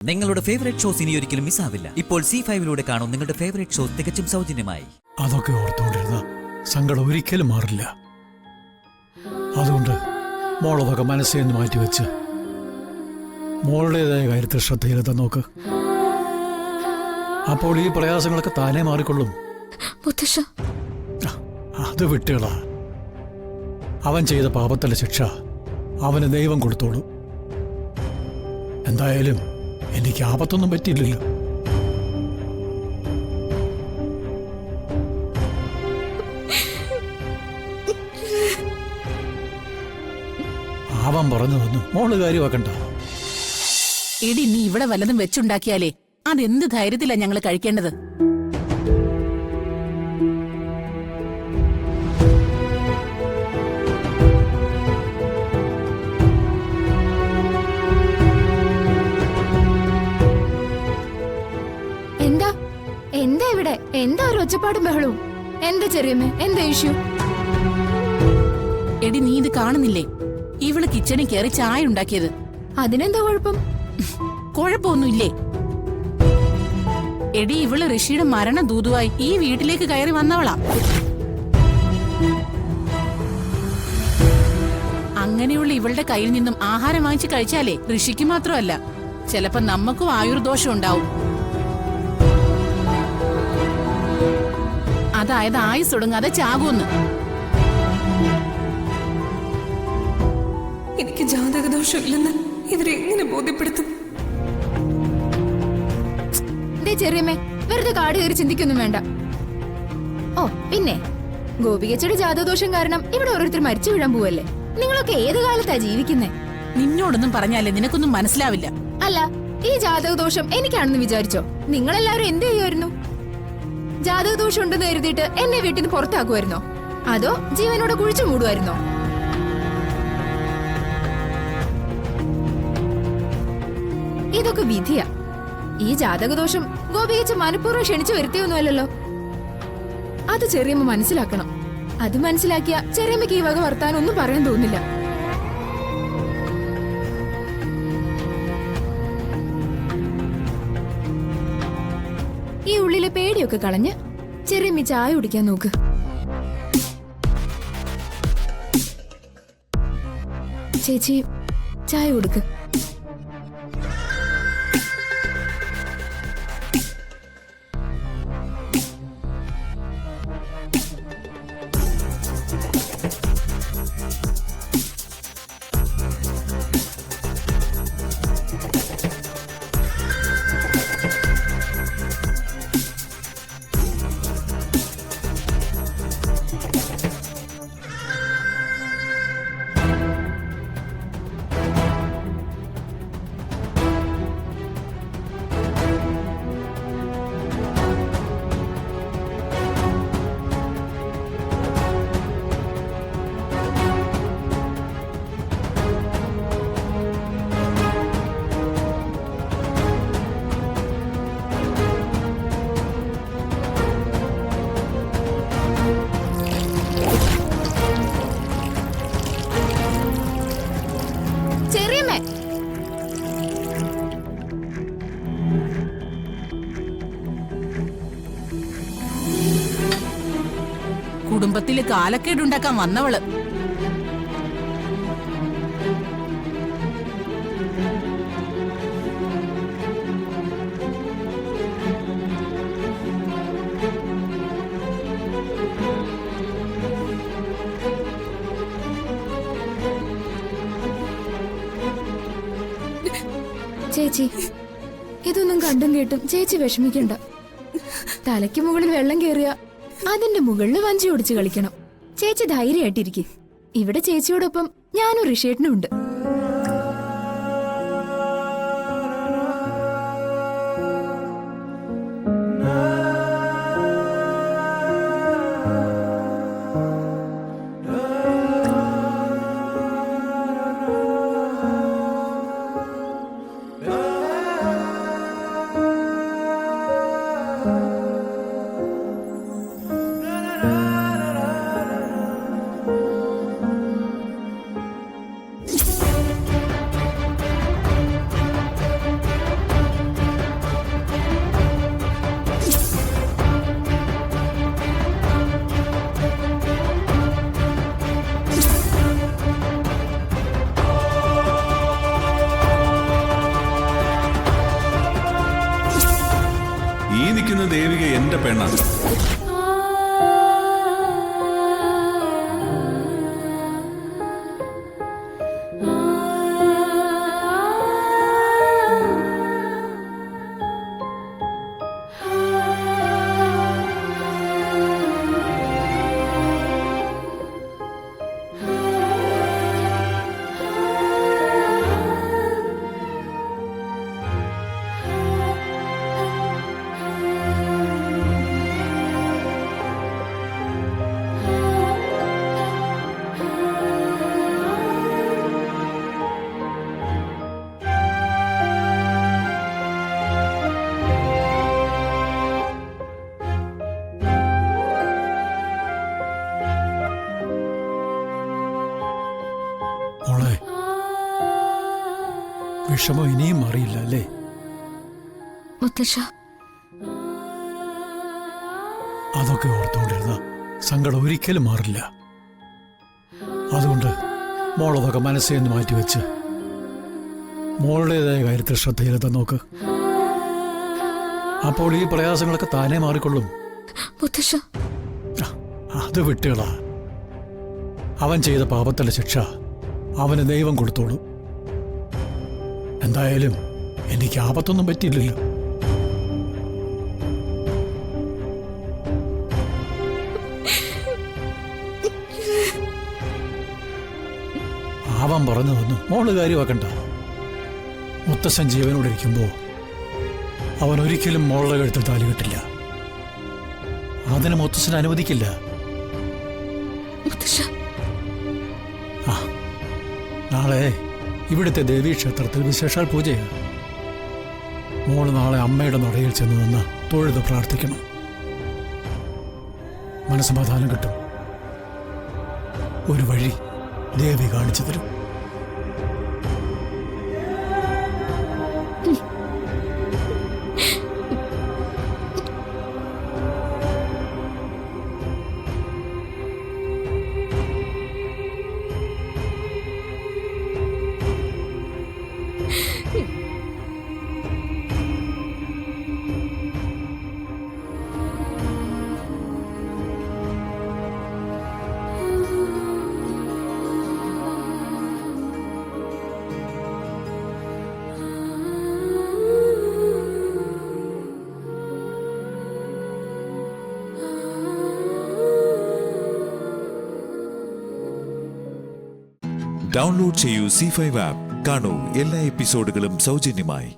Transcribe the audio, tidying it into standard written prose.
നിങ്ങളുടെ favourite shows ഇനി ഒരിക്കലും മിസ്സാവില്ല. ഇപ്പോൾ C5 കാണും നിങ്ങളുടെ ഫേവറേറ്റ് ഷോസ് തികച്ചും സൗജന്യമായി. അതൊക്കെ ഓർത്തുകൊണ്ടിരുന്ന സങ്കടം ഒരിക്കലും മാറില്ല. അതുകൊണ്ട് മോളതൊക്കെ മനസ്സിൽ നിന്ന് മാറ്റിവെച്ച് മോളുടേതായ കാര്യത്തിൽ ശ്രദ്ധയിലെത്താൻ നോക്ക്. അപ്പോൾ ഈ പ്രയാസങ്ങളൊക്കെ താനേ മാറിക്കൊള്ളും. അത് വിട്ടുകളാ. അവൻ ചെയ്ത പാപത്തിന്റെ ശിക്ഷ അവന് ദൈവം കൊടുത്തോളൂ. എന്തായാലും എനിക്ക് ആപത്തൊന്നും പറ്റിയില്ലല്ലോ. അവൻ പറഞ്ഞതൊന്നും മോള് കാര്യമാക്കണ്ട. എടി, നീ ഇവിടെ വല്ലതും വെച്ചുണ്ടാക്കിയാലേ അതെന്ത് ധൈര്യത്തിലാ ഞങ്ങള് കഴിക്കേണ്ടത്? എന്താ ഇവിടെ? എന്താ ഒരു ഒച്ചപ്പാടും ബഹളവും? എന്താ ചെറിയമ്മേ, എന്താ ഇഷ്യൂ? എടി, നീ ഇത് കാണുന്നില്ലേ? ഇവള് കിച്ചണിൽ കയറി ചായ ഉണ്ടാക്കിയത്. അതിനെന്താ കുഴപ്പം? കുഴപ്പമൊന്നുമില്ലേ? എടി, ഇവള് ഋഷിയുടെ മരണ ദൂതുവായി ഈ വീട്ടിലേക്ക് കയറി വന്നവളാ. അങ്ങനെയുള്ള ഇവളുടെ കയ്യിൽ നിന്നും ആഹാരം വാങ്ങിച്ച് കഴിച്ചാലേ ഋഷിക്ക് മാത്രമല്ല, ചിലപ്പോ നമ്മക്കും ആയുർദോഷം ഉണ്ടാവും. അതായത് ആയുസ് ഒടുങ്ങാതെ ചാകൂന്ന്. എനിക്ക് ജാതകദോഷമില്ലെന്ന് ഇവരെ എങ്ങനെ ബോധ്യപ്പെടുത്തും? ചെറിയമ്മേ, വെറുതെ കാട് കയറി ചിന്തിക്കൊന്നും വേണ്ട. ഓ പിന്നെ, ഗോപികച്ചയുടെ ജാതകദോഷം കാരണം ഇവിടെ ഓരോരുത്തർ മരിച്ചു വീഴാൻ പോവല്ലേ? നിങ്ങളൊക്കെ ഏത് കാലത്താ ജീവിക്കുന്നേ? നിന്നോടൊന്നും പറഞ്ഞാലേ നിനക്കൊന്നും മനസ്സിലാവില്ല. അല്ല, ഈ ജാതകദോഷം എനിക്കാണെന്ന് വിചാരിച്ചോ? നിങ്ങളെല്ലാവരും എന്ത് ചെയ്യുമായിരുന്നു? ജാതകദോഷം ഉണ്ടെന്ന് കരുതിയിട്ട് എന്നെ വീട്ടിൽ നിന്ന് പുറത്താക്കുമായിരുന്നോ? അതോ ജീവനോടെ കുഴിച്ചു മൂടുമായിരുന്നോ? ഇതൊക്കെ വിധിയാ. ഈ ജാതകദോഷം ഗോപികച്ച് മനഃപൂർവ്വം ക്ഷണിച്ചു വരുത്തിയൊന്നുമല്ലല്ലോ. അത് ചെറിയമ്മ മനസ്സിലാക്കണം. അത് മനസ്സിലാക്കിയ ചെറിയമ്മയ്ക്ക് ഈ വക വർത്താനൊന്നും പറയാൻ തോന്നില്ല. ഈ ഉള്ളിലെ പേടിയൊക്കെ കളഞ്ഞ് ചെറിയമ്മ ചായ കുടിക്കാൻ നോക്ക്. ചേച്ചി, ചായ കൊടുക്ക്. കുടുംബത്തില് കാലക്കേടുണ്ടാക്കാൻ വന്നവള്. ചേച്ചി, ഇതൊന്നും കണ്ടും കേട്ടും ചേച്ചി വിഷമിക്കണ്ട. തലയ്ക്ക് മുകളിൽ വെള്ളം കേറിയ അതിന്റെ മുകളിൽ വഞ്ചി ഓടിച്ച് കളിക്കണം. ചേച്ചി ധൈര്യമായിട്ടിരിക്കും. ഇവിടെ ചേച്ചിയോടൊപ്പം ഞാനും ഋഷേട്ടനും ഉണ്ട്. ഇന്ന് ദേവിക എന്റെ പെണ്ണാണ്. മോളെ, വിഷമം ഇനിയും മാറിയില്ല അല്ലേ? മുത്തശ്ശ, അതൊക്കെ ഓർത്തുകൊണ്ടിരുന്ന സങ്കടം ഒരിക്കലും മാറില്ല. അതുകൊണ്ട് മോളതൊക്കെ മനസ്സിൽ നിന്ന് മാറ്റിവെച്ച് മോളുടേതായ കാര്യത്തിൽ ശ്രദ്ധ ചെലുത്താൻ നോക്ക്. അപ്പോൾ ഈ പ്രയാസങ്ങളൊക്കെ താനേ മാറിക്കൊള്ളും. മുത്തശ്ശ, അത് വിട്ടുകളാ. അവൻ ചെയ്ത പാപത്തിന്റെ ശിക്ഷ അവന് ദൈവം കൊടുത്തോളൂ. എന്തായാലും എനിക്ക് ആപത്തൊന്നും പറ്റിയില്ലല്ലോ. അവൻ പറഞ്ഞതൊന്നും മോള് കാര്യമാക്കണ്ട. മുത്തശ്ശൻ ജീവനോടെ ഇരിക്കുമ്പോ അവൻ ഒരിക്കലും മോളുടെ കഴുത്തിൽ താലി കെട്ടില്ല. അതിന് മുത്തശ്ശൻ അനുവദിക്കില്ല. മുത്തശ്ശ, നാളെ ഇവിടുത്തെ ദേവീക്ഷേത്രത്തിൽ വിശേഷാൽ പൂജയാണ്. മോള് നാളെ അമ്മയുടെ നടയിൽ ചെന്ന് നിന്ന് തൊഴുത് പ്രാർത്ഥിക്കണം. മനസ്സമാധാനം കിട്ടും. ഒരു വഴി ദേവി കാണിച്ചു തരും. ഡൗൺലോഡ് ചെയ്യൂ C5 ആപ്പ്. കാണൂ എല്ലാ എപ്പിസോഡുകളും സൗജന്യമായി.